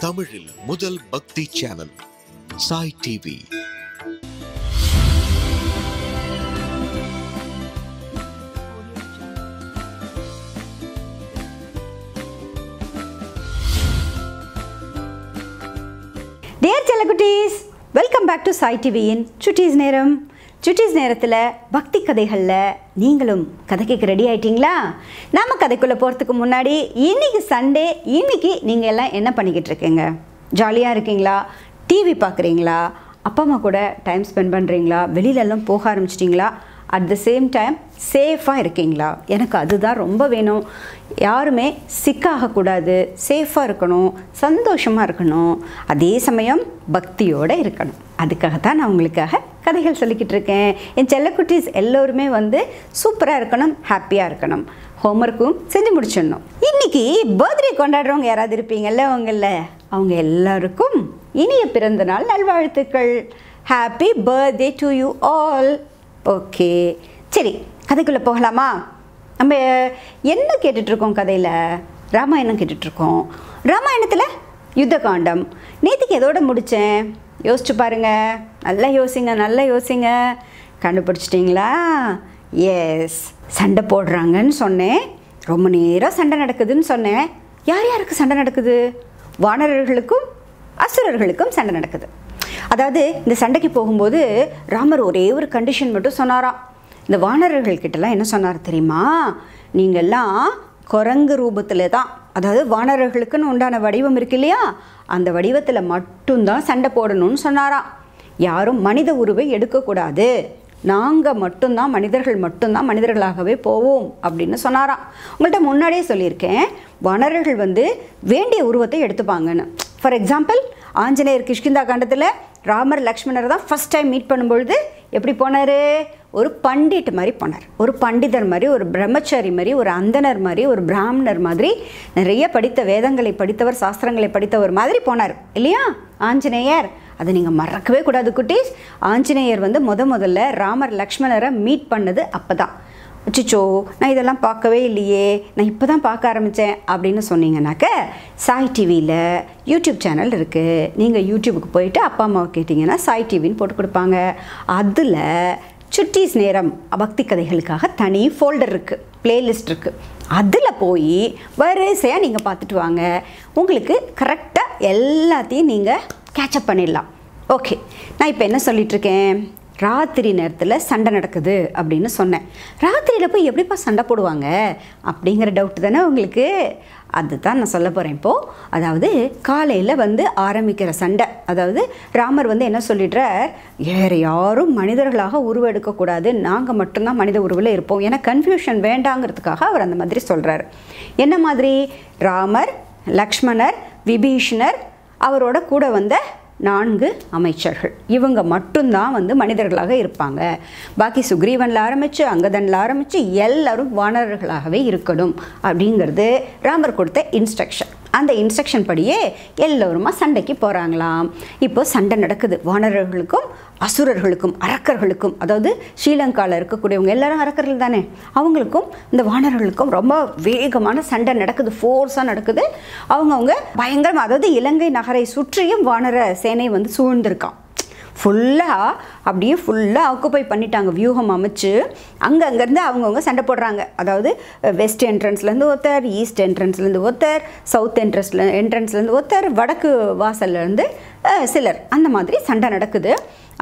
தமிழில் முதல் பக்தி சேனல் சாய் டிவி. டியர் செல்லகுட்டீஸ், வெல்கம் பேக் டு சாய் டிவியின் சுட்டீஸ் நேரம். சுட்டீஸ் நேரத்தில் பக்தி கதைகளில் நீங்களும் கதை கேட்க ரெடி ஆகிட்டிங்களா? நம்ம கதைக்குள்ளே போகிறதுக்கு முன்னாடி இன்றைக்கி சண்டே, இன்றைக்கி நீங்கள் எல்லாம் என்ன பண்ணிக்கிட்டு இருக்கீங்க? ஜாலியாக இருக்கீங்களா? டிவி பார்க்குறீங்களா? அப்பா அம்மா கூட டைம் ஸ்பெண்ட் பண்ணுறீங்களா? வெளியிலெல்லாம் போக ஆரம்பிச்சிட்டிங்களா? அட் த சேம் டைம் சேஃபாக இருக்கீங்களா? எனக்கு அதுதான் ரொம்ப வேணும். யாருமே சிக்காகக்கூடாது, சேஃபாக இருக்கணும், சந்தோஷமாக இருக்கணும், அதே சமயம் பக்தியோடு இருக்கணும். அதுக்காகத்தான் நான் உங்களுக்காக கதைகள் சொல்லிக்கிட்டு இருக்கேன். என் செல்லக்குட்டீஸ் எல்லோருமே சூப்பராக இருக்கணும், ஹாப்பியாக இருக்கணும், ஹோம்ஒர்க்கும் செஞ்சு முடிச்சிடணும். இன்றைக்கி பர்த்டே கொண்டாடுறவங்க யாராவது இருப்பீங்கள்ல, அவங்க எல்லாருக்கும் இனிய பிறந்த நாள் நல்வாழ்த்துக்கள். Happy birthday to you all. Okay, சரி, கதைக்குள்ளே போகலாமா? நம்ம என்ன கேட்டுட்ருக்கோம்? கதையில் ராமாயணம் கேட்டுட்ருக்கோம். ராமாயணத்தில் யுத்த காண்டம். நேற்றுக்கு எதோட முடித்தேன்? யோசிச்சு பாருங்கள், நல்லா யோசிங்க. கண்டுபிடிச்சிட்டிங்களா? எஸ், சண்டை போடுறாங்கன்னு சொன்னேன். ரொம்ப நேரம் சண்டை நடக்குதுன்னு சொன்னேன். யார் யாருக்கு சண்டை நடக்குது? வானரர்களுக்கும் அசுரர்களுக்கும் சண்டை நடக்குது. அதாவது இந்த சண்டைக்கு போகும்போது ராமர் ஒரே ஒரு கண்டிஷன் மட்டும் சொன்னாராம். இந்த வானரர்கள்கிட்டலாம் என்ன சொன்னார் தெரியுமா? நீங்கள்லாம் குரங்கு ரூபத்தில் தான், அதாவது வானரர்களுக்குன்னு உண்டான வடிவம் இருக்கு இல்லையா, அந்த வடிவத்தில் மட்டும்தான் சண்டை போடணும்னு சொன்னாராம். யாரும் மனித உருவை எடுக்கக்கூடாது, நாங்கள் மட்டும்தான் மனிதர்கள் மட்டும்தான் மனிதர்களாகவே போவோம் அப்படின்னு சொன்னாராம். உங்கள்கிட்ட முன்னாடியே சொல்லியிருக்கேன், வானரர்கள் வேண்டிய உருவத்தை எடுத்துப்பாங்கன்னு. ஃபார் எக்ஸாம்பிள், ஆஞ்சநேயர் கிஷ்கிந்தா காண்டத்தில் ராமர் லக்ஷ்மணரை தான் ஃபஸ்ட் டைம் மீட் பண்ணும்பொழுது எப்படி போனார்? ஒரு பண்டிட் மாதிரி போனார். ஒரு பண்டிதர் மாதிரி, ஒரு பிரம்மச்சாரி மாதிரி, ஒரு அந்தனர் மாதிரி, ஒரு பிராமணர் மாதிரி, நிறைய படித்த வேதங்களை படித்தவர், சாஸ்திரங்களை படித்தவர் மாதிரி போனார் இல்லையா ஆஞ்சநேயர்? அதை நீங்கள் மறக்கவே கூடாது குட்டீஸ். ஆஞ்சநேயர் முதல்ல ராமர் லக்ஷ்மணரை மீட் பண்ணது அப்போ தான். அச்சிச்சோ, நான் இதெல்லாம் பார்க்கவே இல்லையே, நான் இப்போ தான் பார்க்க ஆரம்பித்தேன் அப்படின்னு சொன்னீங்கன்னாக்க, சாய் டிவியில் யூடியூப் சேனல் இருக்குது. நீங்கள் யூடியூபுக்கு போயிட்டு அப்பா அம்மாவை கேட்டிங்கன்னா சாய் டிவின்னு போட்டு கொடுப்பாங்க. அதில் சுட்டீஸ் நேரம் பக்தி கதைகளுக்காக தனி ஃபோல்டர் இருக்குது, பிளேலிஸ்ட் இருக்குது. அதில் போய் வரிசையாக நீங்கள் பார்த்துட்டு வாங்க. உங்களுக்கு கரெக்டாக எல்லாத்தையும் நீங்கள் கேட்சப் பண்ணிடலாம். ஓகே, நான் இப்போ என்ன சொல்லிகிட்ருக்கேன்? ராத்திரி நேரத்தில் சண்டை நடக்குது அப்படின்னு சொன்னேன். ராத்திரியில் போய் எப்படிப்பா சண்டை போடுவாங்க அப்படிங்கிற டவுட் தானே உங்களுக்கு? அதுதான் நான் சொல்ல போகிறேன் இப்போது. அதாவது காலையில் ஆரம்பிக்கிற சண்டை. அதாவது ராமர் என்ன சொல்லிடுறார்? வேறு யாரும் மனிதர்களாக உருவெடுக்கக்கூடாது, நாங்கள் மட்டும்தான் மனித உருவில் இருப்போம். ஏன்னா கன்ஃபியூஷன் வேண்டாங்கிறதுக்காக அவர் அந்த மாதிரி சொல்கிறார். என்ன மாதிரி? ராமர், லக்ஷ்மணர், விபீஷணர், அவரோட கூட 4 அமைச்சர்கள், இவங்க மட்டும்தான் மனிதர்களாக இருப்பாங்க. பாக்கி சுக்ரீவனில் ஆரம்பித்து அங்கதனில் ஆரம்பித்து எல்லாரும் வானரர்களாகவே இருக்கணும் அப்படிங்கிறது ராமர் கொடுத்த இன்ஸ்ட்ரக்ஷன். அந்த இன்ஸ்ட்ரக்ஷன் படியே எல்லோருமா சண்டைக்கு போகிறாங்களாம். இப்போ சண்டை நடக்குது வானரர்களுக்கும் அசுரர்களுக்கும், அரக்கர்களுக்கும். அதாவது ஸ்ரீலங்காவில் இருக்கக்கூடியவங்க எல்லாரும் அரக்கர்கள் தானே, அவங்களுக்கும் இந்த வானரர்களுக்கும் ரொம்ப வேகமான சண்டை நடக்குது, ஃபோர்ஸாக நடக்குது. அவங்கவுங்க பயங்கரமாக, அதாவது இலங்கை நகரை சுற்றியும் வானர சேனை சூழ்ந்திருக்கான். ஃபுல்லாக ஆக்குப்பை பண்ணிட்டாங்க, வியூகம் அமைச்சு. அங்கேருந்து அவங்கவுங்க சண்டை போடுறாங்க. அதாவது வெஸ்ட் என்ட்ரன்ஸ்லேருந்து ஒருத்தர், ஈஸ்ட் என்ட்ரன்ஸ்லேருந்து ஒருத்தர், சவுத் என்ட்ரன்ஸ்லேருந்து ஒருத்தர், வடக்கு வாசல்லேருந்து சிலர், அந்த மாதிரி சண்டை நடக்குது.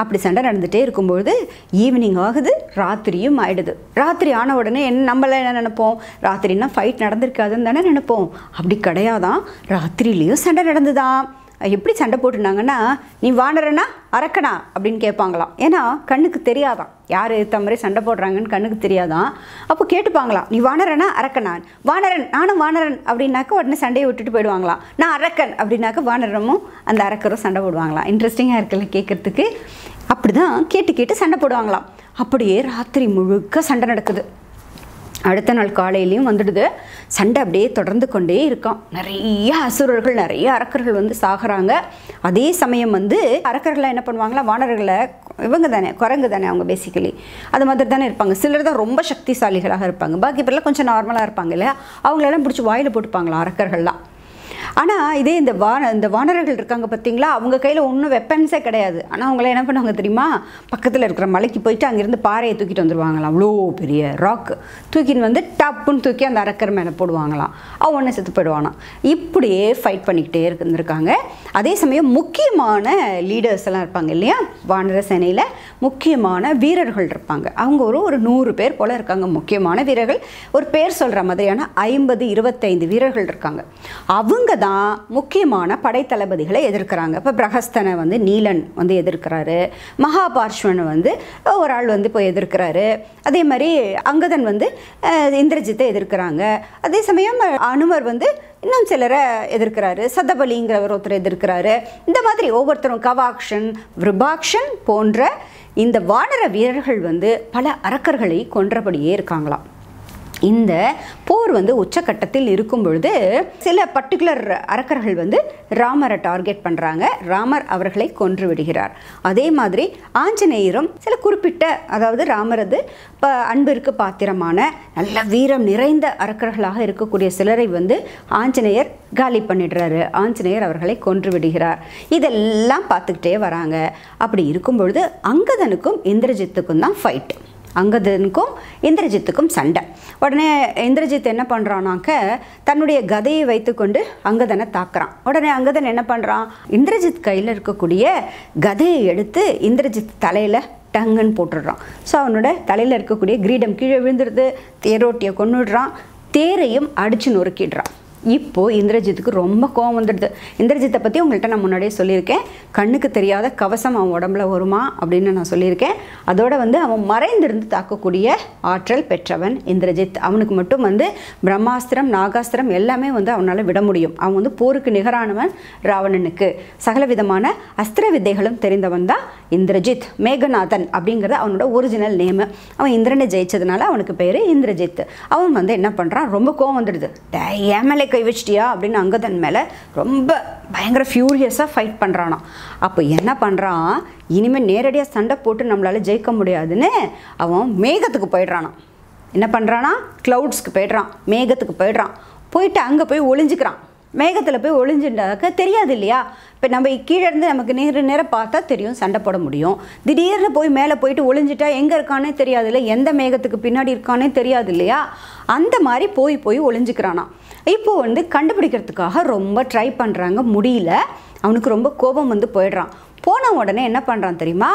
அப்படி சண்டை நடந்துகிட்டே இருக்கும்பொழுது ஈவினிங் ஆகுது, ராத்திரியும் ஆகிடுது. ராத்திரி ஆன உடனே நம்மளாம் என்ன நினைப்போம்? ராத்திரின்னா ஃபைட் நடந்திருக்காதுன்னு தானே நினைப்போம். அப்படி கிடையாதான், ராத்திரிலேயும் சண்டை நடந்துதான். எப்படி சண்டை போட்டுனாங்கன்னா, நீ வானரனா அரக்கனா அப்படின்னு கேட்பாங்களாம். ஏன்னா கண்ணுக்கு தெரியாதான் யார் ஏற்ற மாதிரி சண்டை போடுறாங்கன்னு கண்ணுக்கு தெரியாதான். அப்போ கேட்டுப்பாங்களாம், நீ வானரனா அரக்கனா? வானரன், நானும் வானரன் அப்படின்னாக்க உடனே சண்டையை விட்டுட்டு போயிடுவாங்களாம். நான் அரக்கன் அப்படின்னாக்க வானரமும் அந்த அரக்கரும் சண்டை போடுவாங்களாம். இன்ட்ரெஸ்டிங்காக இருக்குல்ல கேட்குறதுக்கு? அப்படி தான் கேட்டு சண்டை போடுவாங்களாம். அப்படியே ராத்திரி முழுக்க சண்டை நடக்குது. அடுத்த நாள் காலையிலையும் வந்துடுது. சண்டை அப்படியே தொடர்ந்து கொண்டே இருக்கான். நிறைய அசுரர்கள், நிறைய அரக்கர்கள் சாகிறாங்க. அதே சமயம் அரக்கர்கள்லாம் என்ன பண்ணுவாங்களா, வானர்களை, இவங்க தானே குரங்கு தானே அவங்க பேசிக்கலி, அது மாதிரி தானே இருப்பாங்க. சிலர் தான் ரொம்ப சக்திசாலிகளாக இருப்பாங்க, பாக்கி பேர்லாம் கொஞ்சம் நார்மலாக இருப்பாங்க இல்லையா, அவங்களெல்லாம் பிடிச்சி வாயில் போட்டுப்பாங்களா அரக்கர்கள்லாம். ஆனால் இதே இந்த வானரர்கள் இருக்காங்க பார்த்தீங்களா, அவங்க கையில் ஒன்றும் வெப்பன்ஸே கிடையாது. ஆனால் அவங்கள என்ன பண்ணுவாங்க தெரியுமா, பக்கத்தில் இருக்கிற மலைக்கு போயிட்டு அங்கேருந்து பாறையை தூக்கிட்டு வந்துடுவாங்களாம். அவ்வளோ பெரிய ராக்கு தூக்கின்னு வந்து டப்புன்னு தூக்கி அந்த அரக்கர் மேலே போடுவாங்களாம். அவன் ஒன்று செத்து போயிடுவானாம். இப்படியே ஃபைட் பண்ணிக்கிட்டே இருந்திருக்காங்க. அதே சமயம் முக்கியமான லீடர்ஸ் எல்லாம் இருப்பாங்க இல்லையா, வானர சேனையில் முக்கியமான வீரர்கள் இருப்பாங்க. அவங்க ஒரு 100 பேர் போல் இருக்காங்க. முக்கியமான வீரர்கள் ஒரு பேர் சொல்கிற மாதிரியான 50-25 வீரர்கள் இருக்காங்க. அவங்க தான் முக்கியமான படைத்தளபதிகளை எதிர்க்கிறாங்க. இப்போ பிரகஸ்தனை வந்து நீலன் வந்து எதிர்க்கிறாரு, மகாபார்ஷ்வனை வந்து ஒரு ஆள் வந்து இப்போ எதிர்க்கிறாரு. அதே மாதிரி அங்கதன் வந்து இந்திரஜித்தை எதிர்க்கிறாங்க. அதே சமயம் அனுமர் வந்து இன்னும் சிலரை எதிர்க்கிறாரு, சதபலிங்கிறவர் ஒருத்தர் எதிர்க்கிறாரு. இந்த மாதிரி ஒவ்வொருத்தரும் கவாக்ஷன், விருபாக்ஷன் போன்ற இந்த வானர வீரர்கள் வந்து பல அரக்கர்களை கொன்றபடியே இருக்காங்களாம். இந்த போர் வந்து உச்சக்கட்டத்தில் இருக்கும் பொழுது சில பர்டிகுலர் அரக்கர்கள் வந்து ராமரை டார்கெட் பண்ணுறாங்க. ராமர் அவர்களை கொன்று விடுகிறார். அதே மாதிரி ஆஞ்சநேயரும் சில குறிப்பிட்ட, அதாவது ராமரது அன்பிற்கு பாத்திரமான நல்ல வீரம் நிறைந்த அரக்கர்களாக இருக்கக்கூடிய சிலரை வந்து ஆஞ்சநேயர் காலி பண்ணிடுறாரு. ஆஞ்சநேயர் அவர்களை கொன்று விடுகிறார். இதெல்லாம் பார்த்துக்கிட்டே வராங்க. அப்படி இருக்கும் பொழுது அங்கதனுக்கும் இந்திரஜித்துக்கும் தான் ஃபைட். அங்கதனுக்கும் இந்திரஜித்துக்கும் சண்டை. உடனே இந்திரஜித் என்ன பண்ணுறானாக்க, தன்னுடைய கதையை வைத்துக்கொண்டு அங்கதனை தாக்குறான். உடனே அங்கதன் என்ன பண்ணுறான், இந்திரஜித் கையில் இருக்கக்கூடிய கதையை எடுத்து இந்திரஜித் தலையில் டங்குன்னு போட்டுடுறான். ஸோ அவனோட தலையில் இருக்கக்கூடிய கிரீடம் கீழே விழுந்துடுது. தேரோட்டியை கொன்னுடுறான். தேரையும் அடித்து நொறுக்கிடுறான். இப்போது இந்திரஜித்துக்கு ரொம்ப கோவம் வந்துடுது. இந்திரஜித்தை பற்றி உங்கள்கிட்ட நான் முன்னாடியே சொல்லியிருக்கேன். கண்ணுக்கு தெரியாத கவசம் அவன் உடம்புல வருமா அப்படின்னு நான் சொல்லியிருக்கேன். அதோடு வந்து அவன் மறைந்திருந்து தாக்கக்கூடிய ஆற்றல் பெற்றவன் இந்திரஜித். அவனுக்கு மட்டும் வந்து பிரம்மாஸ்திரம், நாகாஸ்திரம் எல்லாமே வந்து அவனால் விட முடியும். அவன் வந்து போருக்கு நிகரானவன் ராவணனுக்கு. சகல விதமான அஸ்திர வித்தைகளும் தெரிந்தவன் தான் இந்திரஜித். மேகநாதன் அப்படிங்கிறது அவனோட ஒரிஜினல் நேமு. அவன் இந்திரனை ஜெயிச்சதுனால அவனுக்கு பேர் இந்திரஜித். அவன் வந்து என்ன பண்ணுறான், ரொம்ப கோவம் வந்துடுது. ஏமலை கை வச்சிட்டியா அப்படின்னு அங்கதன் மேலே ரொம்ப பயங்கர ஃபியூரியஸாக ஃபைட் பண்ணுறானா. அப்போ என்ன பண்ணுறான், இனிமேல் நேரடியாக சண்டை போட்டு நம்மளால் ஜெயிக்க முடியாதுன்னு அவன் மேகத்துக்கு போயிடுறானா. என்ன பண்ணுறானா, க்ளவுட்ஸ்க்கு போய்ட்றான், மேகத்துக்கு போய்ட்றான். போயிட்டு அங்கே போய் ஒளிஞ்சிக்கிறான். மேகத்தில் போய் ஒளிஞ்சுட்டாக்க தெரியாது இல்லையா. இப்போ நம்ம கீழே இருந்து நமக்கு நேரம் பார்த்தா தெரியும், சண்டை போட முடியும். திடீர்னு போய் மேலே போயிட்டு ஒளிஞ்சிட்டா எங்கே இருக்கானே தெரியாது இல்லை, எந்த மேகத்துக்கு பின்னாடி இருக்கானே தெரியாது இல்லையா. அந்த மாதிரி போய் ஒளிஞ்சிக்கிறானா. இப்போது வந்து கண்டுபிடிக்கிறதுக்காக ரொம்ப ட்ரை பண்ணுறாங்க, முடியல. அவனுக்கு ரொம்ப கோபம் வந்து போயிடுறான். போன உடனே என்ன பண்ணுறான் தெரியுமா,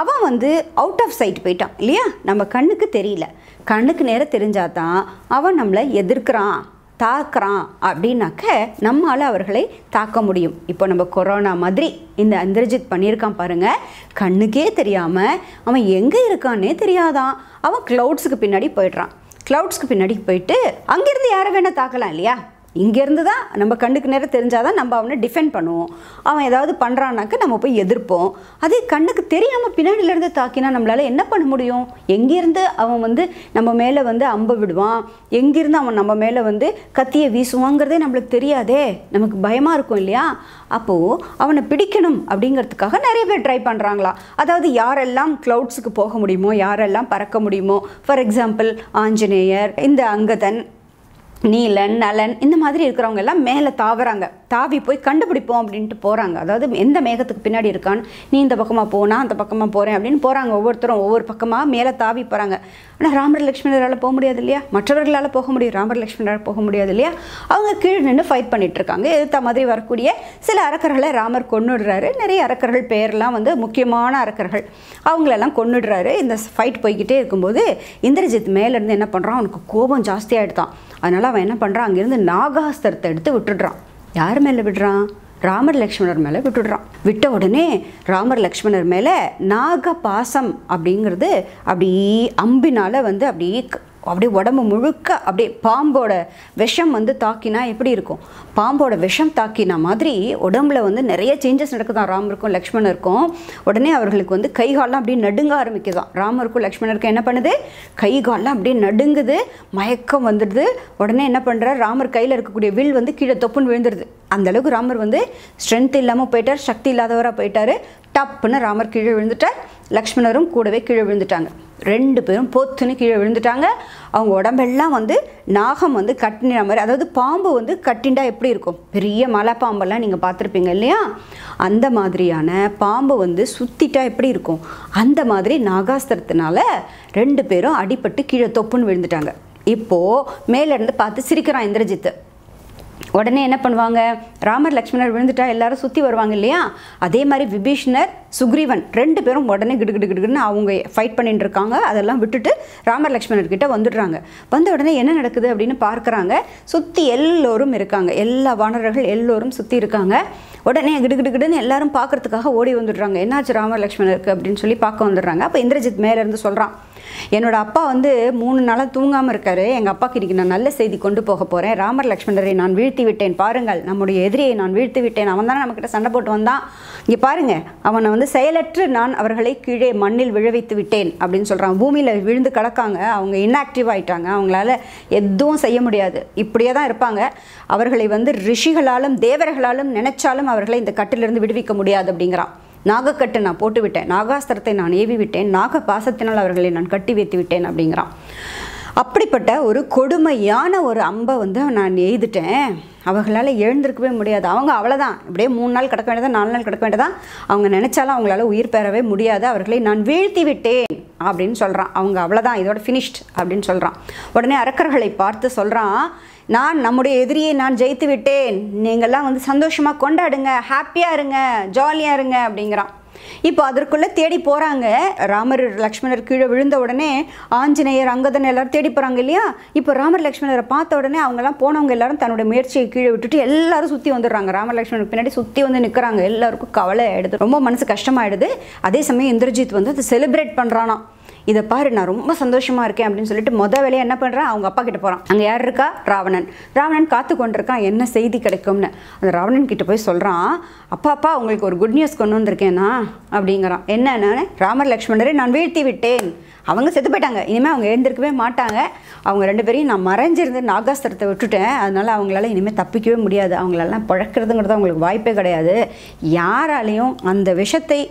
அவன் வந்து அவுட் ஆஃப் சைட் போயிட்டான் இல்லையா. நம்ம கண்ணுக்கு தெரியல, கண்ணுக்கு நேரம் தெரிஞ்சாதான் அவன் நம்மளை எதிர்க்கிறான், தாக்குறான் அப்படின்னாக்க நம்மளால் அவர்களை தாக்க முடியும். இப்போ நம்ம கொரோனா மாதிரி இந்த இந்திரஜித் பண்ணியிருக்கான் பாருங்கள். கண்ணுக்கே தெரியாமல் அவன் எங்கே இருக்கான்னே தெரியாதான். அவன் க்ளவுட்ஸுக்கு பின்னாடி போய்ட்றான். க்ளவுட்ஸ்க்கு பின்னாடி போயிட்டு அங்கேருந்து யாரை வேணால் தாக்கலாம் இல்லையா. இங்கேருந்து தான் நம்ம கண்ணுக்கு நேரம் தெரிஞ்சாதான் நம்ம அவனை டிஃபெண்ட் பண்ணுவோம். அவன் ஏதாவது பண்ணுறான்னாக்க நம்ம போய் எதிர்ப்போம். அதே கண்ணுக்கு தெரியாமல் பின்னாடியிலேருந்து தாக்கினா நம்மளால் என்ன பண்ண முடியும். எங்கேருந்து அவன் வந்து நம்ம மேலே வந்து அம்பை விடுவான், எங்கேருந்து அவன் நம்ம மேலே வந்து கத்தியை வீசுவாங்கிறதே நம்மளுக்கு தெரியாதே, நமக்கு பயமாக இருக்கும் இல்லையா. அப்போது அவனை பிடிக்கணும் அப்படிங்கிறதுக்காக நிறைய பேர் ட்ரை பண்ணுறாங்களா. அதாவது யாரெல்லாம் க்ளவுட்ஸுக்கு போக முடியுமோ, யாரெல்லாம் பறக்க முடியுமோ, ஃபார் எக்ஸாம்பிள் ஆஞ்சநேயர், இந்த அங்கதன், நீலன், நலன், இந்த மாதிரி இருக்கிறவங்க எல்லாம் மேலே தாவறாங்க. தாவி போய் கண்டுபிடிப்போம் அப்படின்ட்டு போகிறாங்க. அதாவது எந்த மேகத்துக்கு பின்னாடி இருக்கான்னு, நீ இந்த பக்கமாக போனா அந்த பக்கமாக போகிறேன் அப்படின்னு போகிறாங்க. ஒவ்வொருத்தரும் ஒவ்வொரு பக்கமாக மேலே தாவி போகிறாங்க. ஆனால் ராமர் லக்ஷ்மணரால் போக முடியாது இல்லையா, மற்றவர்களால் போக முடியும், ராமர் லக்ஷ்மணரால் போக முடியாது இல்லையா. அவங்க கீழே நின்று ஃபைட் பண்ணிட்டு இருக்காங்க. எதிர்த்த மாதிரி வரக்கூடிய சில அரக்கர்களை ராமர் கொன்னுடுறாரு. நிறைய அரக்கர்கள் பேர்லாம் வந்து முக்கியமான அரக்கர்கள், அவங்களெல்லாம் கொன்னுடுறாரு. இந்த ஃபைட் போய்கிட்டே இருக்கும்போது இந்திரஜித் மேலேருந்து என்ன பண்ணுறான், அவனுக்கு கோபம் ஜாஸ்தியாகிடுதான். அதனால் அவன் என்ன பண்ணுறான், அங்கேருந்து நாகாஸ்திரத்தை எடுத்து விட்டுடுறான். யார் மேலே விடுறான், ராமர் லக்ஷ்மணர் மேலே விட்டுடுறான். விட்ட உடனே ராமர் லக்ஷ்மணர் மேலே நாக பாசம் அப்படிங்கிறது அப்படி அம்பினால் வந்து அப்படியே உடம்பு முழுக்க அப்படியே பாம்போட விஷம் வந்து தாக்கினா எப்படி இருக்கும், பாம்போட விஷம் தாக்கினா மாதிரி உடம்புல வந்து நிறைய சேஞ்சஸ் நடக்குதான் ராமருக்கும் லக்ஷ்மணருக்கும். உடனே அவர்களுக்கு வந்து கைகாலெலாம் அப்படியே நடுங்க ஆரம்பிக்குதான். ராமருக்கும் லக்ஷ்மணருக்கும் என்ன பண்ணுது, கைகாலெலாம் அப்படியே நடுங்குது, மயக்கம் வந்துடுது. உடனே என்ன பண்ணுறார், ராமர் கையில் இருக்கக்கூடிய வில் வந்து கீழே தொப்புன்னு விழுந்துடுது. அந்தளவுக்கு ராமர் வந்து ஸ்ட்ரென்த் இல்லாமல் போயிட்டார், சக்தி இல்லாதவராக போயிட்டார். டப்புன்னு ராமர் கீழே விழுந்துட்டார், லக்ஷ்மணரும் கூடவே கீழே விழுந்துட்டாங்க. 2 பேரும் பொத்துன்னு கீழே விழுந்துட்டாங்க. அவங்க உடம்பெல்லாம் வந்து நாகம் வந்து கட்டின மாதிரி, அதாவது பாம்பு வந்து கட்டிண்டா எப்படி இருக்கும், பெரிய மலை பாம்பெல்லாம் நீங்கள் பார்த்துருப்பீங்க இல்லையா, அந்த மாதிரியான பாம்பு வந்து சுற்றிட்டா எப்படி இருக்கும், அந்த மாதிரி நாகாஸ்திரத்தினால 2 பேரும் அடிபட்டு கீழே தொப்புன்னு விழுந்துட்டாங்க. இப்போது மேலேருந்து பார்த்து சிரிக்கிறான் இந்திரஜித்து. உடனே என்ன பண்ணுவாங்க, ராமர் லக்ஷ்மணர் விழுந்துட்டா எல்லாரும் சுற்றி வருவாங்க இல்லையா, அதே மாதிரி விபீஷணர் சுக்ரீவன் 2 பேரும் உடனே கிடுகிடுன்னு அவங்க ஃபைட் பண்ணிட்டு இருக்காங்க. அதெல்லாம் விட்டுட்டு ராமர் லக்ஷ்மணர்கிட்ட வந்துடுறாங்க. வந்த உடனே என்ன நடக்குது அப்படின்னு பார்க்குறாங்க. சுற்றி எல்லோரும் இருக்காங்க, எல்லா வானரர்கள் எல்லோரும் சுற்றி இருக்காங்க. உடனே கிடுகிடுன்னு எல்லாரும் பார்க்கறதுக்காக ஓடி வந்துடுறாங்க. என்னாச்சு ராமர் லக்ஷ்மணருக்கு அப்படின்னு சொல்லி பார்க்க வந்துடுறாங்க. அப்போ இந்திரஜித் மேலேருந்து சொல்கிறான், என்னோட அப்பா வந்து 3 நாளாக தூங்காமல் இருக்காரு. எங்கள் அப்பாவுக்கு இன்றைக்கி நான் நல்ல செய்தி கொண்டு போக போகிறேன். ராமர் லக்ஷ்மணரை நான் வீழ்த்தி விட்டேன், பாருங்கள் நம்முடைய எதிரியை நான் வீழ்த்தி விட்டேன். அவன் தானே நம்மக்கிட்ட சண்டை போட்டு வந்தான், இங்கே பாருங்கள் அவனை வந்து செயலற்று நான் அவர்களை கீழே மண்ணில் விழவைத்து விட்டேன் அப்படின்னு சொல்கிறான். பூமியில் விழுந்து கிடக்காங்க, அவங்க இன்ஆக்டிவ் ஆகிட்டாங்க, அவங்களால எதுவும் செய்ய முடியாது, இப்படியே தான் இருப்பாங்க. அவர்களை வந்து ரிஷிகளாலும் தேவர்களாலும் நினைச்சாலும் அவர்களை இந்த கட்டிலிருந்து விடுவிக்க முடியாது அப்படிங்கிறான். நாகக்கட்டு நான் போட்டு விட்டேன், நாகாஸ்திரத்தை நான் ஏவி விட்டேன், நாக பாசத்தினால் அவர்களை நான் கட்டி வைத்து விட்டேன் அப்படிங்கிறான். அப்படிப்பட்ட ஒரு கொடுமையான ஒரு அம்பை வந்து நான் எய்துட்டேன், அவங்களால எழுந்திருக்கவே முடியாது. அவங்க அவ்வளோதான், இப்படியே 3 நாள் கிடக்க வேண்டியதான், 4 நாள் கிடக்க வேண்டியதான், அவங்க நினச்சாலும் அவங்களால உயிர் பெறவே முடியாது, அவர்களை நான் வீழ்த்தி விட்டேன் அப்படின்னு சொல்கிறான். அவங்க அவ்வளோதான், இதோட ஃபினிஷ்ட் அப்படின்னு சொல்கிறான். உடனே அரக்கர்களை பார்த்து சொல்கிறான், நான் நம்முடைய எதிரியை நான் ஜெயித்து விட்டேன், நீங்கள்லாம் வந்து சந்தோஷமாக கொண்டாடுங்க, ஹாப்பியாக இருங்க, ஜாலியாக இருங்க அப்படிங்கிறான். இப்போ அதற்குள்ளே தேடி போகிறாங்க. ராமர் லக்ஷ்மணர் கீழே விழுந்த உடனே ஆஞ்சநேயர் அங்கதன் எல்லாரும் தேடி போகிறாங்க இல்லையா. இப்போ ராமர் லக்ஷ்மணரை பார்த்த உடனே அவங்கெல்லாம் போனவங்க எல்லாரும் தன்னுடைய முயற்சியை கீழே விட்டுட்டு எல்லாரும் சுற்றி வந்துடுறாங்க. ராமர் லக்ஷ்மணருக்கு பின்னாடி சுற்றி வந்து நிற்கிறாங்க. எல்லாருக்கும் கவலை ஆகிடுது, ரொம்ப மனசு கஷ்டமாயிடுது. அதே சமயம் இந்திரஜித் வந்து அதை செலிப்ரேட் பண்ணுறானா, இதை பாரு நான் ரொம்ப சந்தோஷமாக இருக்கேன் அப்படின்னு சொல்லிட்டு வேலையை என்ன பண்ணுறான், அவங்க அப்பா கிட்ட போகிறான். அங்கே யார் இருக்கா, ராவணன். ராவணன் காத்து கொண்டிருக்கான் என்ன செய்தி கிடைக்கும்னு. அந்த ராவணன் கிட்ட போய் சொல்கிறான், அப்பா உங்களுக்கு ஒரு குட் நியூஸ் கொண்டு வந்திருக்கேன்னா அப்படிங்கிறான். என்னன்னு, ராமர் லக்ஷ்மணரை நான் வீழ்த்தி விட்டேன், அவங்க செத்து போயிட்டாங்க, இனிமேல் அவங்க எழுந்திருக்கவே மாட்டாங்க, அவங்க 2 பேரையும் நான் மறைஞ்சிருந்து நாகாஸ்திரத்தை விட்டுட்டேன், அதனால் அவங்களால இனிமேல் தப்பிக்கவே முடியாது, அவங்களெல்லாம் பழக்கிறதுங்கிறது அவங்களுக்கு வாய்ப்பே கிடையாது, யாராலையும் அந்த விஷத்தை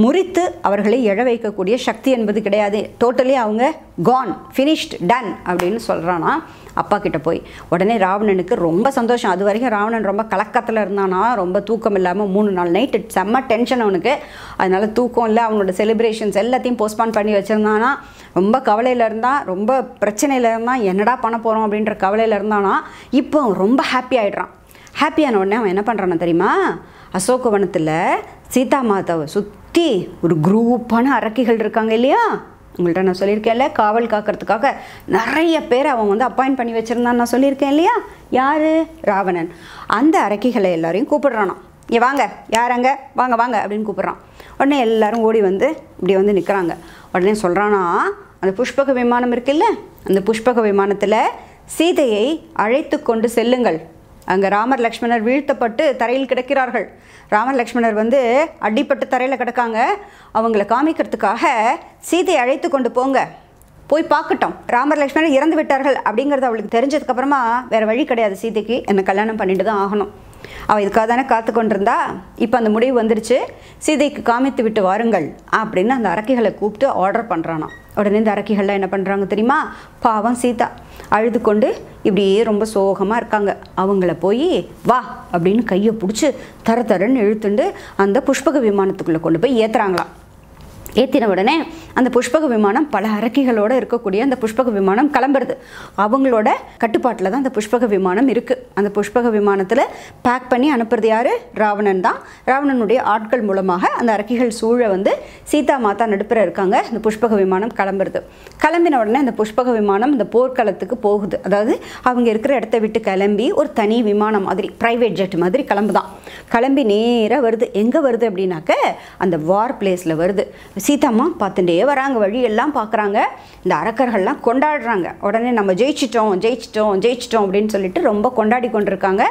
முறித்து அவர்களை எழ வைக்கக்கூடிய சக்தி என்பது கிடையாது, டோட்டலி அவங்க கான், ஃபினிஷ்ட், டன் அப்படின்னு சொல்கிறானா அப்பா கிட்ட போய். உடனே ராவணனுக்கு ரொம்ப சந்தோஷம். அது வரைக்கும் ராவணன் ரொம்ப கலக்கத்தில் இருந்தானா, ரொம்ப தூக்கம் இல்லாமல் 3 நாள் நைட்டு செம்ம டென்ஷன் அவனுக்கு. அதனால் தூக்கம் இல்லை, அவனோட செலிப்ரேஷன்ஸ் எல்லாத்தையும் போஸ்ட்பான் பண்ணி வச்சுருந்தானா, ரொம்ப கவலையில் இருந்தான், ரொம்ப பிரச்சனையில் இருந்தான், என்னடா பண்ண போகிறோம் அப்படின்ற கவலையில் இருந்தானா. இப்போ ரொம்ப ஹாப்பி ஆகிடுறான். ஹாப்பியான உடனே அவன் என்ன பண்ணுறான்னு தெரியுமா, அசோகவனத்தில் சீதா மாதாவை சுற்றி ஒரு குரூப்பான அரக்கிகள் இருக்காங்க இல்லையா, உங்கள்கிட்ட நான் சொல்லியிருக்கேன்ல, காவல் காக்கிறதுக்காக நிறைய பேர் அவன் வந்து அப்பாயிண்ட் பண்ணி வச்சுருந்தான்னு நான் சொல்லியிருக்கேன் இல்லையா. யார், ராவணன். அந்த அரக்கிகளை எல்லாரையும் கூப்பிடுறானா, இங்கே வாங்க, யாராங்க, வாங்க வாங்க அப்படின்னு கூப்பிட்றான். உடனே எல்லாரும் ஓடி வந்து இப்படி வந்து நிற்கிறாங்க. உடனே சொல்கிறானா, அந்த புஷ்பக விமானம் இருக்குல்ல, அந்த புஷ்பக விமானத்தில் சீதையை அழைத்து கொண்டு செல்லுங்கள், அங்கே ராமர் லக்ஷ்மணர் வீழ்த்தப்பட்டு தரையில் கிடக்கிறார்கள், ராமர் லக்ஷ்மணர் வந்து அடிப்பட்டு தரையில் கிடக்காங்க, அவங்கள காமிக்கிறதுக்காக சீதையை அழைத்து கொண்டு போங்க, போய் பார்க்கட்டும், ராமர் லக்ஷ்மணர் இறந்து விட்டார்கள் அப்படிங்கிறது அவளுக்கு தெரிஞ்சதுக்கப்புறமா வேறு வழி கிடையாது, சீதைக்கு என்னை கல்யாணம் பண்ணிட்டு தான் ஆகணும், அவள் இதுக்காக தானே காத்து கொண்டிருந்தா, இப்போ அந்த முடிவு வந்துடுச்சு, சீதைக்கு காமித்து விட்டு வாருங்கள் அப்படின்னு அந்த அரக்கிகளை கூப்பிட்டு ஆர்டர் பண்ணுறானா. உடனே இந்த அரக்கிகள்லாம் என்ன பண்ணுறாங்க தெரியுமா, பாவம் சீதா அழுது கொண்டு இப்படியே ரொம்ப சோகமாக இருக்காங்க, அவங்கள போய் வா அப்படின்னு கையை பிடிச்சி தரன்னு இழுத்துண்டு அந்த புஷ்பக விமானத்துக்குள்ளே கொண்டு போய் ஏற்றுறாங்களாம். ஏற்றின உடனே அந்த புஷ்பக விமானம் பல அரக்கிகளோடு இருக்கக்கூடிய அந்த புஷ்பக விமானம் கிளம்புறது. அவங்களோட கட்டுப்பாட்டில் தான் அந்த புஷ்பக விமானம் இருக்குது. அந்த புஷ்பக விமானத்தில் பேக் பண்ணி அனுப்புறது யார், ராவணன் தான். ராவணனுடைய ஆட்கள் மூலமாக அந்த அரக்கிகள் சூழ வந்து சீதா மாதா நடுப்புற இருக்காங்க. அந்த புஷ்பக விமானம் கிளம்புறது. கிளம்பின உடனே அந்த புஷ்பக விமானம் இந்த போர்க்களத்துக்கு போகுது. அதாவது அவங்க இருக்கிற இடத்த விட்டு கிளம்பி ஒரு தனி விமானம் மாதிரி, ப்ரைவேட் ஜெட் மாதிரி கிளம்புதான். கிளம்பி நேராக வருது. எங்கே வருது அப்படின்னாக்க அந்த வார் பிளேஸில் வருது. சீதாம்மா பார்த்துட்டே வராங்க, வழியெல்லாம் பார்க்குறாங்க. இந்த அரக்கர்கள்லாம் கொண்டாடுறாங்க. உடனே நம்ம ஜெயிச்சிட்டோம் அப்படின்னு சொல்லிட்டு ரொம்ப கொண்டாடி கொண்டிருக்காங்க.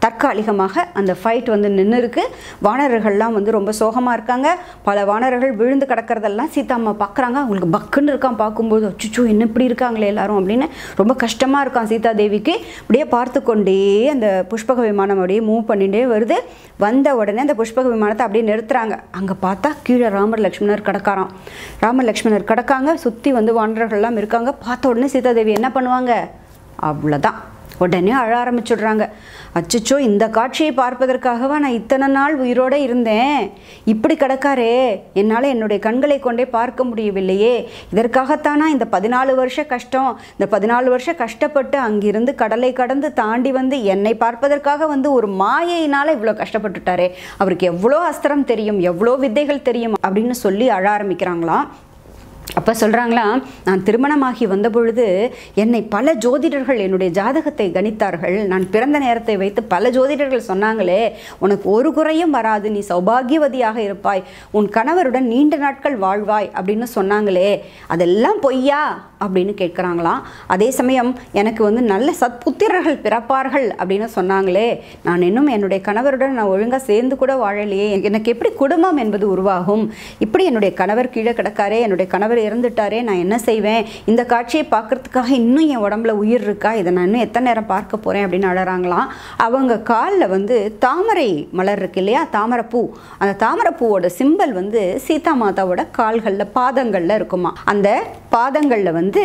தற்காலிகமாக அந்த ஃபைட் வந்து நின்று இருக்கு. வானரர்கள்லாம் வந்து ரொம்ப சோகமாக இருக்காங்க. பல வானரர்கள் விழுந்து கிடக்கிறதெல்லாம் சீதா அம்மா பார்க்குறாங்க. அவங்களுக்கு பக்குன்னு இருக்கான். பார்க்கும்போது அச்சுச்சோ என்ன இப்படி இருக்காங்களே எல்லாரும் அப்படின்னு ரொம்ப கஷ்டமாக இருக்கான் சீதா தேவிக்கு. அப்படியே பார்த்து கொண்டே அந்த புஷ்பக விமானம் அப்படியே மூவ் பண்ணிகிட்டே வருது. வந்த உடனே அந்த புஷ்பக விமானத்தை அப்படியே நிறுத்துறாங்க. அங்கே பார்த்தா கீழே ராமர் லக்ஷ்மணர் கிடக்காராம். ராமர் லக்ஷ்மணர் கிடக்காங்க. சுற்றி வந்து வானரர்கள்லாம் இருக்காங்க. பார்த்த உடனே சீதா தேவி என்ன பண்ணுவாங்க? அவ்வளோதான், உடனே அழ ஆரம்பிச்சுடுறாங்க. அச்சச்சோ, இந்த காட்சியை பார்ப்பதற்காகவா நான் இத்தனை நாள் உயிரோடு இருந்தேன்? இப்படி கிடக்காரே, என்னால் என்னுடைய கண்களை கொண்டே பார்க்க முடியவில்லையே. இதற்காகத்தானா இந்த 14 வருஷ கஷ்டம்? இந்த 14 வருஷம் கஷ்டப்பட்டு அங்கிருந்து கடலை கடந்து தாண்டி வந்து என்னை பார்ப்பதற்காக வந்து ஒரு மாயையினால் இவ்வளோ கஷ்டப்பட்டுட்டாரே. அவருக்கு எவ்வளோ அஸ்திரம் தெரியும், எவ்வளோ வித்தைகள் தெரியும் அப்படின்னு சொல்லி அழ ஆரம்பிக்கிறாங்களாம். அப்போ சொல்கிறாங்களாம், நான் திருமணமாகி வந்த பொழுது என்னை பல ஜோதிடர்கள் என்னுடைய ஜாதகத்தை கணித்தார்கள். நான் பிறந்த நேரத்தை வைத்து பல ஜோதிடர்கள் சொன்னாங்களே, உனக்கு ஒரு குறையும் வராது, நீ சௌபாகியவதியாக இருப்பாய், உன் கணவருடன் நீண்ட நாட்கள் வாழ்வாய் அப்படின்னு சொன்னாங்களே, அதெல்லாம் பொய்யா அப்படின்னு கேட்குறாங்களாம். அதே சமயம் எனக்கு வந்து நல்ல சத்புத்திரர்கள் பிறப்பார்கள் அப்படின்னு சொன்னாங்களே, நான் இன்னும் என்னுடைய கணவருடன் நான் ஒழுங்காக சேர்ந்து கூட வாழலையே, எனக்கு எப்படி குடும்பம் என்பது உருவாகும்? இப்படி என்னுடைய கணவர் கீழே கிடக்காரே, என்னுடைய கணவர் இறந்துட்டாரே, நான் என்ன செய்வேன்? இந்த காட்சியை பார்க்கறதுக்காக இன்னும் என் உடம்புல உயிர் இருக்கா? இதை நான் இன்னும் எத்தனை நேரம் பார்க்க போகிறேன் அப்படின்னு அழறாங்களாம். அவங்க காலில் வந்து தாமரை மலர் இருக்கு இல்லையா, தாமரைப்பூ. அந்த தாமரைப்பூவோட சிம்பல் வந்து சீதா மாதாவோட கால்களில் பாதங்களில் இருக்குமா. அந்த பாதங்களில் வந்து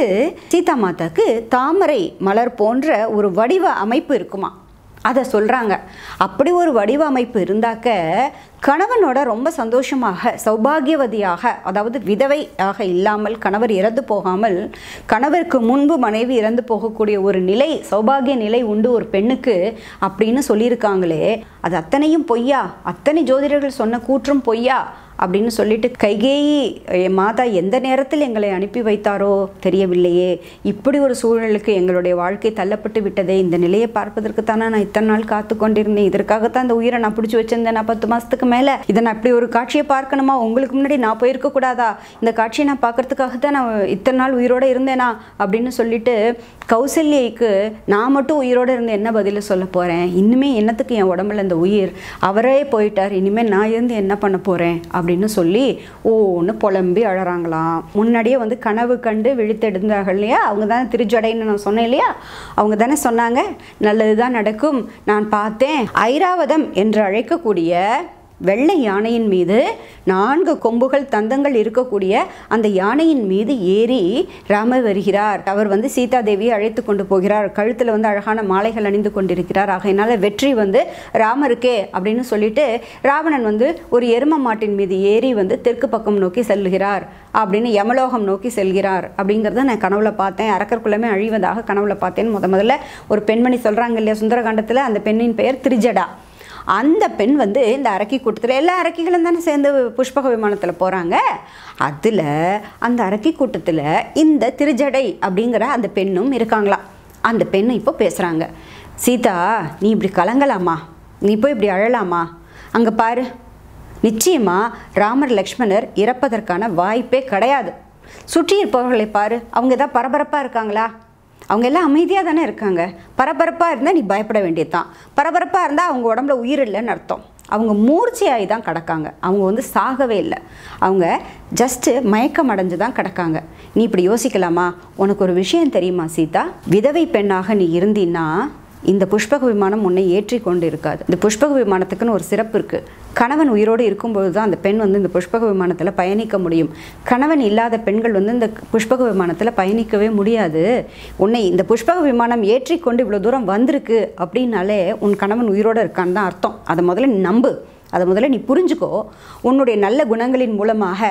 சீதா மாதாக்கு தாமரை மலர் போன்ற ஒரு வடிவ அமைப்பு இருக்குமா. அதை சொல்கிறாங்க. அப்படி ஒரு வடிவ அமைப்பு இருந்தாக்க கணவனோட ரொம்ப சந்தோஷமாக சௌபாகியவதியாக, அதாவது விதவையாக இல்லாமல், கணவர் இறந்து போகாமல், கணவருக்கு முன்பு மனைவி இறந்து போகக்கூடிய ஒரு நிலை, சௌபாகிய நிலை உண்டு ஒரு பெண்ணுக்கு அப்படின்னு சொல்லியிருக்காங்களே, அது அத்தனையும் பொய்யா? அத்தனை ஜோதிடர்கள் சொன்ன கூற்றும் பொய்யா அப்படின்னு சொல்லிட்டு கைகேயி மாதா எந்த நேரத்தில் எங்களை அனுப்பி வைத்தாரோ தெரியவில்லையே, இப்படி ஒரு சூழலுக்கு எங்களுடைய வாழ்க்கை தள்ளப்பட்டு விட்டதே, இந்த நிலையை பார்ப்பதற்கு தானே நான் இத்தனை நாள் காத்து கொண்டிருந்தேன், இதற்காகத்தான் இந்த உயிரை நான் பிடிச்சி வச்சிருந்தேன், நான் 10 மாதத்துக்கு மேலே இதை நான் இப்படி ஒரு காட்சியை பார்க்கணுமா? உங்களுக்கு முன்னாடி நான் போயிருக்க கூடாதா? இந்த காட்சியை நான் பார்க்கறதுக்காக தான் நான் இத்தனை நாள் உயிரோடு இருந்தேனா அப்படின்னு சொல்லிட்டு கௌசல்யைக்கு நான் மட்டும் உயிரோடு இருந்து என்ன பதில சொல்ல போகிறேன்? இன்னுமே என்னத்துக்கு என் உடம்புல இந்த உயிர்? அவரே போயிட்டார், இனிமேல் நான் இருந்து என்ன பண்ண போகிறேன் அப்படின்னு சொல்லி ஒன்று புலம்பி அழறாங்களாம். முன்னாடியே வந்து கனவு கண்டு விழித்தெடுந்தார்கள் இல்லையா, அவங்க தானே திருஜடைன்னு நான் சொன்னேன் இல்லையா, அவங்க தானே சொன்னாங்க நல்லது தான் நடக்கும், நான் பார்த்தேன். ஐராவதம் என்று அழைக்கக்கூடிய வெள்ளை யானையின் மீது 4 கொம்புகள் தந்தங்கள் இருக்கக்கூடிய அந்த யானையின் மீது ஏறி ராமர் வருகிறார். அவர் வந்து சீதா தேவியை அழைத்து கொண்டு போகிறார். கழுத்தில் வந்து அழகான மாலைகள் அணிந்து கொண்டிருக்கிறார். ஆகையினால வெற்றி வந்து ராமருக்கே அப்படின்னு சொல்லிட்டு ராவணன் வந்து ஒரு எரும மாட்டின் மீது ஏறி வந்து தெற்கு பக்கம் நோக்கி செல்கிறார் அப்படின்னு யமலோகம் நோக்கி செல்கிறார் அப்படிங்கிறத நான் கனவுல பார்த்தேன். அரக்கர்குலமே அழிவதாக கனவுல பார்த்தேன்னு முதல்ல ஒரு பெண்மணி சொல்கிறாங்க இல்லையா சுந்தரகாண்டத்தில். அந்த பெண்ணின் பெயர் திரிஜடா. அந்த பெண் வந்து இந்த அரக்கி கூட்டத்தில், எல்லா அரக்கிகளும் தானே சேர்ந்து புஷ்பக விமானத்தில் போகிறாங்க, அதில் அந்த அரக்கி கூட்டத்தில் இந்த திருஜடை அப்படிங்கிற அந்த பெண்ணும் இருக்காங்களாம். அந்த பெண்ணு இப்போ பேசுகிறாங்க, சீதா நீ இப்படி கலங்கலாமா, நீ போய் இப்படி அழலாமா, அங்கே பாரு, நிச்சயமாக ராமர் லக்ஷ்மணர் இறப்பதற்கான வாய்ப்பே கிடையாது. சுற்றி இருப்பவர்களை பாரு, அவங்க ஏதாவது பரபரப்பாக இருக்காங்களா? அவங்க எல்லாம் அமைதியாக தானே இருக்காங்க. பரபரப்பாக இருந்தால் நீ பயப்பட வேண்டியது தான். பரபரப்பாக இருந்தால் அவங்க உடம்புல உயிர் இல்லைன்னு அர்த்தம். அவங்க மூர்ச்சையாகி தான் கிடக்காங்க. அவங்க வந்து சாகவே இல்லை, அவங்க ஜஸ்ட்டு மயக்கம் அடைஞ்சு தான் கிடக்காங்க. நீ இப்படி யோசிக்கலாமா? உனக்கு ஒரு விஷயம் தெரியுமா சீதா, விதவை பெண்ணாக நீ இருந்தீன்னா இந்த புஷ்பக விமானம் உன்னை ஏற்றி கொண்டு இருக்காது. இந்த புஷ்பக விமானத்துக்குன்னு ஒரு சிறப்பு இருக்குது. கணவன் உயிரோடு இருக்கும்பொழுது தான் அந்த பெண் வந்து இந்த புஷ்பக விமானத்தில் பயணிக்க முடியும். கணவன் இல்லாத பெண்கள் வந்து இந்த புஷ்பக விமானத்தில் பயணிக்கவே முடியாது. உன்னை இந்த புஷ்பக விமானம் ஏற்றி கொண்டு இவ்வளோ தூரம் வந்திருக்கு அப்படின்னாலே உன் கணவன் உயிரோடு இருக்கான்னு தான் அர்த்தம். அதை முதல்ல நீ நம்பு, அதை முதல்ல நீ புரிஞ்சுக்கோ. உன்னுடைய நல்ல குணங்களின் மூலமாக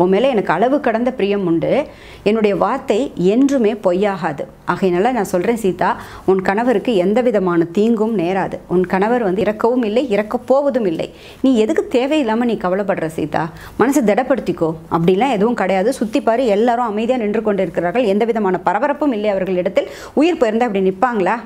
உன் மேலே எனக்கு அளவு கடந்த பிரியம் உண்டு. என்னுடைய வார்த்தை என்றுமே பொய்யாகாது. ஆகையினால நான் சொல்கிறேன் சீதா, உன் கணவருக்கு எந்த விதமான தீங்கும் நேராது. உன் கணவர் வந்து இறக்கவும் இல்லை, இறக்கப் போவதும் இல்லை. நீ எதுக்கு தேவையில்லாமல் நீ கவலைப்படுற சீதா, மனசை திடப்படுத்திக்கோ. அப்படிலாம் எதுவும் கிடையாது. சுற்றி பாரு, எல்லாரும் அமைதியாக நின்று கொண்டு இருக்கிறார்கள். எந்த விதமான பரபரப்பும் இல்லை அவர்களிடத்தில். உயிர் போயிருந்தால் அப்படி நிற்பாங்களா?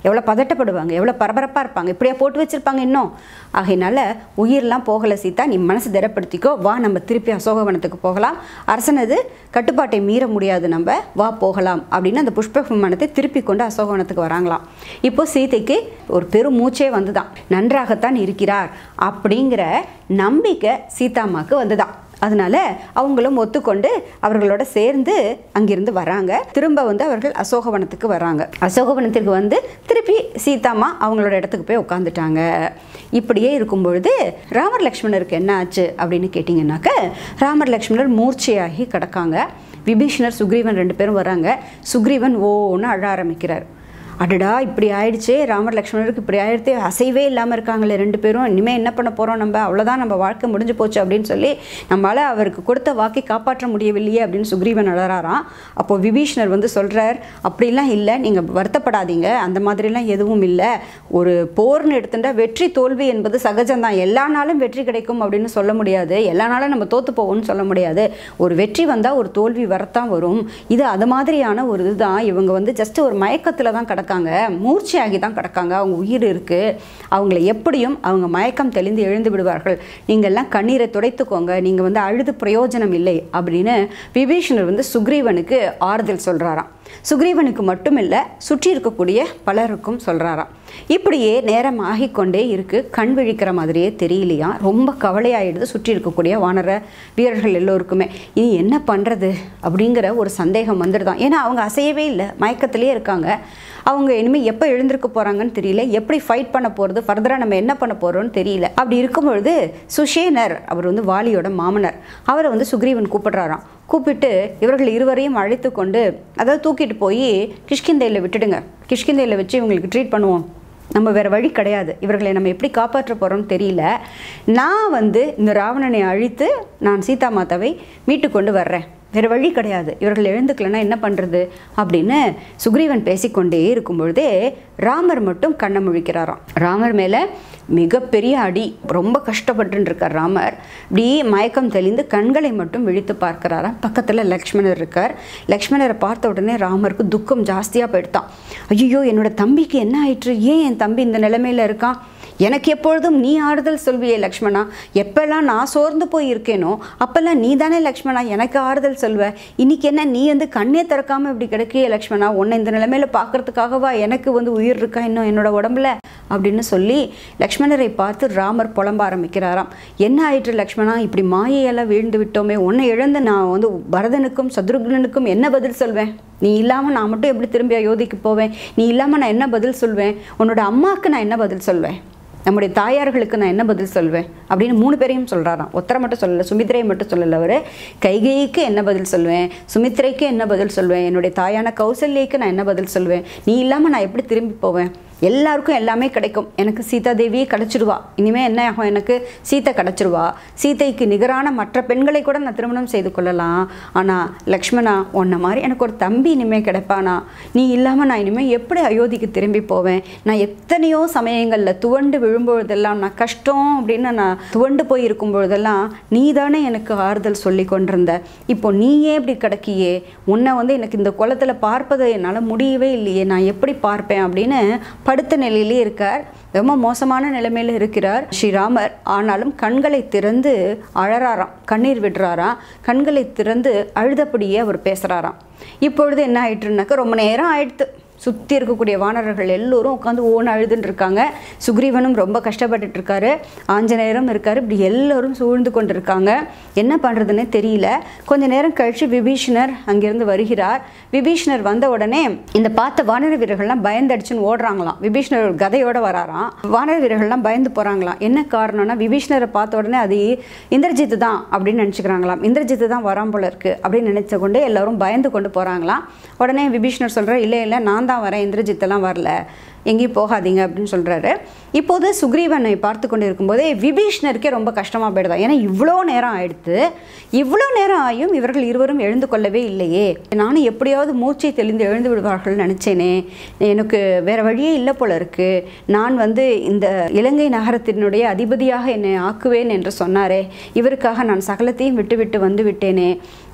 எவ்வளோ பதட்டப்படுவாங்க, எவ்வளோ பரபரப்பாக இருப்பாங்க, இப்படியே போட்டு வச்சுருப்பாங்க இன்னும். ஆகையினால உயிரெலாம் போகலை சீதா, நீ மனசு திடப்படுத்திக்கோ, வா நம்ம திருப்பி அசோகவனத்துக்கு போகலாம், அரசனது கட்டுப்பாட்டை மீற முடியாது, நம்ம வா போகலாம் அப்படின்னு அந்த புஷ்ப விமானத்தை திருப்பி கொண்டு அசோகவனத்துக்கு வராங்களாம். இப்போ சீதைக்கு ஒரு பெரும் மூச்சே வந்துதான், நன்றாகத்தான் இருக்கிறார் அப்படிங்கிற நம்பிக்கை சீதாம்மாவுக்கு வந்துதான். அதனால அவங்களும் ஒத்துக்கொண்டு அவர்களோட சேர்ந்து அங்கிருந்து வராங்க. திரும்ப அவர்கள் அசோகவனத்துக்கு வராங்க. அசோகவனத்திற்கு வந்து திருப்பி சீதாம்மா அவங்களோட இடத்துக்கு போய் உட்காந்துட்டாங்க. இப்படியே இருக்கும் பொழுது ராமர் லக்ஷ்மணருக்கு என்ன ஆச்சு அப்படின்னு கேட்டிங்கன்னாக்க, ராமர் லக்ஷ்மணர் மூர்ச்சையாகி கிடக்காங்க. விபீஷணர் சுக்ரீவன் 2 பேரும் வராங்க. சுக்ரீவன் ஓன்னு அழ ஆரம்பிக்கிறார். அடடா இப்படி ஆயிடுச்சு, ராமர் லக்ஷ்மணருக்கு இப்படி ஆயிடுத்து, அசைவே இல்லாமல் இருக்காங்களே 2 பேரும், இனிமேல் என்ன பண்ண போகிறோம், நம்ம அவ்வளோதான், நம்ம வாழ்க்கை முடிஞ்சு போச்சு அப்படின்னு சொல்லி நம்மளால் அவருக்கு கொடுத்த வாக்கை காப்பாற்ற முடியவில்லையே அப்படின்னு சுக்ரீவன் அழறாராம். அப்போது விபீஷணர் வந்து சொல்கிறார், அப்படிலாம் இல்லை, நீங்கள் வருத்தப்படாதீங்க, அந்த மாதிரிலாம் எதுவும் இல்லை, ஒரு போர்னு எடுத்துட்டா வெற்றி தோல்வி என்பது சகஜம்தான், எல்லா நாளும் வெற்றி கிடைக்கும் அப்படின்னு சொல்ல முடியாது, எல்லா நாளும் நம்ம தோற்று போவோம்னு சொல்ல முடியாது, ஒரு வெற்றி வந்தால் ஒரு தோல்வி வரத்தான் வரும், இது அது மாதிரியான ஒரு இதுதான், இவங்க வந்து ஜஸ்ட் ஒரு மயக்கத்தில் தான் மூர்ச்சையாகி தான் கிடக்காங்க, அவங்க உயிர் இருக்கு, அவங்கள எப்படியும் அவங்க மயக்கம் தெளிந்து எழுந்து விடுவார்கள், நீங்கள்லாம் கண்ணீரை துடைத்துக்கோங்க, நீங்கள் வந்து அழுது பிரயோஜனம் இல்லை அப்படின்னு விபீஷணர் வந்து சுக்ரீவனுக்கு ஆறுதல் சொல்கிறாராம். சுக்ரீவனுக்கு மட்டும் இல்லை, சுற்றி இருக்கக்கூடிய பலருக்கும் சொல்கிறாராம். இப்படியே நேரம் ஆகிக்கொண்டே இருக்கு, கண் விழிக்கிற மாதிரியே தெரியலையா, ரொம்ப கவலையாயிடுது சுற்றி இருக்கக்கூடிய வானர வீரர்கள் எல்லோருக்குமே. இனி என்ன பண்ணுறது அப்படிங்கிற ஒரு சந்தேகம் வந்துடுதான். ஏன்னா அவங்க அசையவே இல்லை, மயக்கத்திலே இருக்காங்க. அவங்க இனிமேல் எப்போ எழுந்திருக்க போகிறாங்கன்னு தெரியல, எப்படி ஃபைட் பண்ண போகிறது, ஃபர்தராக நம்ம என்ன பண்ண போகிறோன்னு தெரியல. அப்படி இருக்கும்பொழுது சுஷேனர், அவர் வந்து வாலியோட மாமனர், அவரை வந்து சுக்ரீவன் கூப்பிடுறாராம். கூப்பிட்டு இவர்கள் இருவரையும் அழைத்து கொண்டு, அதாவது தூக்கிட்டு போய் கிஷ்கிந்தையில் விட்டுடுங்க, கிஷ்கிந்தையில் வச்சு இவங்களுக்கு ட்ரீட் பண்ணுவோம், நம்ம வேறு வழி கிடையாது, இவர்களை நம்ம எப்படி காப்பாற்ற போகிறோம்னு தெரியல, நான் வந்து இந்த ராவணனை அழித்து நான் சீதா மாதாவை மீட்டு கொண்டு வர்றேன், வேறு வழி கிடையாது, இவர்கள் எழுந்துக்கலன்னா என்ன பண்ணுறது அப்படின்னு சுக்ரீவன் பேசிக்கொண்டே இருக்கும் பொழுதே ராமர் மட்டும் கண்ணை முழிக்கிறாராம். ராமர் மேலே மிகப்பெரிய அடி, ரொம்ப கஷ்டப்பட்டு இருக்கார் ராமர். இப்படி மயக்கம் தெளிந்து கண்களை மட்டும் விழித்து பார்க்கிறாராம். பக்கத்தில் லக்ஷ்மணர் இருக்கார். லக்ஷ்மணரை பார்த்த உடனே ராமருக்கு துக்கம் ஜாஸ்தியாக போயிடுதான். ஐயோ என்னோட தம்பிக்கு என்ன ஆயிற்று, ஏன் என் தம்பி இந்த நிலைமையில் இருக்கான், எனக்கு எப்பொழுதும் நீ ஆறுதல் சொல்வியே லக்ஷ்மணா, எப்பெல்லாம் நான் சோர்ந்து போய் இருக்கேனோ அப்பெல்லாம் நீ தானே லக்ஷ்மணா எனக்கு ஆறுதல் சொல்வ, இன்னைக்கு என்ன நீ வந்து கண்ணே திறக்காமல் இப்படி கிடைக்கிய லக்ஷ்மணா, உன்னை இந்த நிலைமையில பார்க்கறதுக்காகவா எனக்கு வந்து உயிர் இருக்கா இன்னும் என்னோட உடம்புல அப்படின்னு சொல்லி லக்ஷ்மணரை பார்த்து ராமர் புலம்ப ஆரம்பிக்கிறாராம். என்ன ஆயிற்று லக்ஷ்மணா, இப்படி மாயையெல்லாம் வீழ்ந்து விட்டோமே, உன்னை இழந்து நான் வந்து பரதனுக்கும் சத்ருக்னனுக்கும் என்ன பதில் சொல்வேன், நீ இல்லாமல் நான் மட்டும் எப்படி திரும்பி அயோத்திக்கு போவேன், நீ இல்லாமல் நான் என்ன பதில் சொல்வேன், உன்னோட அம்மாவுக்கு நான் என்ன பதில் சொல்வேன், நம்முடைய தாயார்களுக்கு நான் என்ன பதில் சொல்வேன் அப்படின்னு 3 பேரையும் சொல்கிறாராம். ஒருத்தரை மட்டும் சொல்லலை, சுமித்ரையை மட்டும் சொல்லலை. அவர் கைகேயிக்கு என்ன பதில் சொல்வேன், சுமித்ரைக்கு என்ன பதில் சொல்வேன், என்னுடைய தாயான கௌசல்யக்கு நான் என்ன பதில் சொல்வேன், நீ இல்லாமல் நான் எப்படி திரும்பி போவேன், எல்லாருக்கும் எல்லாமே கிடைக்கும், எனக்கு சீதா தேவியே கிடச்சிடுவா, இனிமேல் என்ன ஆகும், எனக்கு சீத்தை கிடச்சிருவா, சீதைக்கு நிகரான மற்ற பெண்களை கூட நான் திருமணம் செய்து கொள்ளலாம், ஆனால் லக்ஷ்மணா உன்ன மாதிரி எனக்கு ஒரு தம்பி இனிமேல் கிடைப்பானா, நீ இல்லாமல் நான் இனிமேல் எப்படி அயோத்திக்கு திரும்பி போவேன், நான் எத்தனையோ சமயங்களில் துவண்டு விழும்பொழுதெல்லாம், நான் கஷ்டம் அப்படின்னு நான் துவண்டு போய் இருக்கும் பொழுதெல்லாம் நீ தானே எனக்கு ஆறுதல் சொல்லி கொண்டிருந்த, இப்போ நீயே இப்படி கிடக்கியே, உன்னை வந்து எனக்கு இந்த குளத்தில் பார்ப்பதை என்னால் முடியவே இல்லையே, நான் எப்படி பார்ப்பேன் அப்படின்னு படுத்த நிலையிலே இருக்கார். ரொம்ப மோசமான நிலைமையில் இருக்கிறார் ஸ்ரீராமர். ஆனாலும் கண்களை திறந்து அழறாராம், கண்ணீர் விடுறாராம். கண்களை திறந்து அழுதபடியே அவர் பேசுகிறாராம். இப்பொழுது என்ன ஆயிட்டுனாக்கா, ரொம்ப நேரம் ஆயிடுத்து, சுற்றி இருக்கக்கூடிய வானரர்கள் எல்லோரும் உட்காந்து ஓன்னு அழுதுன்னு இருக்காங்க. சுக்ரீவனும் ரொம்ப கஷ்டப்பட்டுட்டு இருக்காரு, ஆஞ்சநேயரும் இருக்காரு, இப்படி எல்லோரும் சூழ்ந்து கொண்டு இருக்காங்க. என்ன பண்ணுறதுன்னு தெரியல. கொஞ்ச நேரம் கழித்து விபீஷணர் அங்கிருந்து வருகிறார். விபீஷணர் வந்த உடனே இந்த பார்த்த வானர வீரர்கள்லாம் பயந்தடிச்சுன்னு ஓடுறாங்களாம். விபீஷணர் கதையோடு வராராம். வானர வீரர்கள்லாம் பயந்து போகிறாங்களாம். என்ன காரணம்னா, விபீஷணரை பார்த்த உடனே அது இந்திரஜித்து தான் அப்படின்னு நினச்சிக்கிறாங்களாம். இந்திரஜித்து தான் வரான் போல இருக்குது அப்படின்னு நினச்ச கொண்டு எல்லோரும் பயந்து கொண்டு போகிறாங்களாம். உடனே விபீஷணர் சொல்கிறார், இல்லை இல்லை நான் தான் வரேன், இந்திரஜித்தெல்லாம் வரல, எங்கேயும் போகாதீங்க அப்படின்னு சொல்கிறாரு. இப்போது சுக்ரீவனை பார்த்து கொண்டு இருக்கும்போதே விபீஷணருக்கே ரொம்ப கஷ்டமாக போயிடுதான். ஏன்னா இவ்வளோ நேரம் ஆயிடுத்து, இவ்வளோ நேரம் ஆயும் இவர்கள் இருவரும் எழுந்து கொள்ளவே இல்லையே, நானும் எப்படியாவது மூச்சை தெளிந்து எழுந்து விடுவார்கள் நினச்சேனே, எனக்கு வேறு வழியே இல்லை போல இருக்குது, நான் வந்து இந்த இலங்கை நகரத்தினுடைய அதிபதியாக என்னை ஆக்குவேன் என்று சொன்னாரே, இவருக்காக நான் சகலத்தையும் விட்டு வந்து விட்டேனே,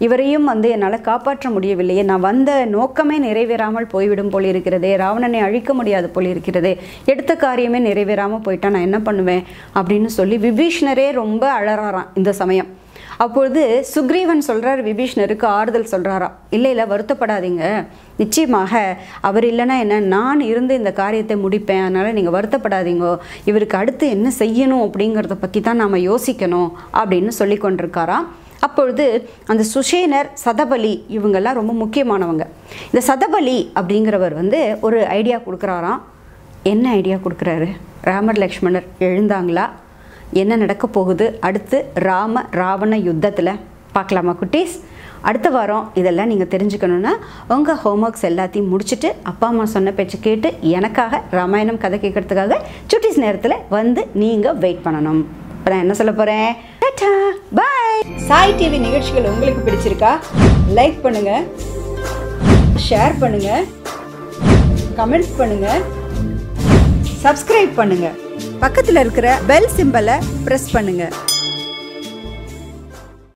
இவரையும் வந்து என்னால் காப்பாற்ற முடியவில்லையே, நான் வந்த நோக்கமே நிறைவேறாமல் போய்விடும் போல் போல இருக்கிறதே, ராவணனை அழிக்க முடியாது போல இருக்கிறதே, எடுத்த காரியமே நிறைவேறாமல் போயிட்டா நான் என்ன பண்ணுவேன் அப்படின்னு சொல்லி விபீஷ்ணரே ரொம்ப அழறாராம் இந்த சமயம். அப்பொழுது சுக்ரீவன் சொல்கிறார், விபீஷ்ணருக்கு ஆறுதல் சொல்கிறாராம், இல்லை வருத்தப்படாதீங்க, நிச்சயமாக அவர் இல்லைன்னா என்ன, நான் இருந்து இந்த காரியத்தை முடிப்பேன், அதனால் நீங்கள் வருத்தப்படாதீங்க, இவருக்கு அடுத்து என்ன செய்யணும் அப்படிங்கிறத பற்றி தான் நாம் யோசிக்கணும் அப்படின்னு சொல்லி கொண்டிருக்காராம். அப்பொழுது அந்த சுஷேனர், சதபலி இவங்கெல்லாம் ரொம்ப முக்கியமானவங்க. இந்த சதபலி அப்படிங்கிறவர் ஒரு ஐடியா கொடுக்குறாராம். என்ன ஐடியா கொடுக்குறாரு? ராமர் லக்ஷ்மணர் எழுந்தாங்களா, என்ன நடக்க போகுது அடுத்து ராவண யுத்தத்தில் பார்க்கலாமா குட்டீஸ்? அடுத்த வாரம் இதெல்லாம் நீங்கள் தெரிஞ்சுக்கணுன்னா உங்கள் ஹோம்ஒர்க்ஸ் எல்லாத்தையும் முடிச்சுட்டு அப்பா அம்மா சொன்ன பேச்சு கேட்டு எனக்காக ராமாயணம் கதை கேட்கறதுக்காக சுட்டீஸ் நேரத்தில் நீங்கள் வெயிட் பண்ணணும். இப்போ நான் என்ன சொல்ல போகிறேன், டாடா பாய். சாய் டிவி நிகழ்ச்சிகள் உங்களுக்கு பிடிச்சிருக்கா? லைக் பண்ணுங்கள், ஷேர் பண்ணுங்கள், கமெண்ட்ஸ் பண்ணுங்கள், சப்ஸ்கிரைப் பண்ணுங்கள், பக்கத்தில் இருக்கிற பெல் சிம்பலை ப்ரெஸ் பண்ணுங்கள்.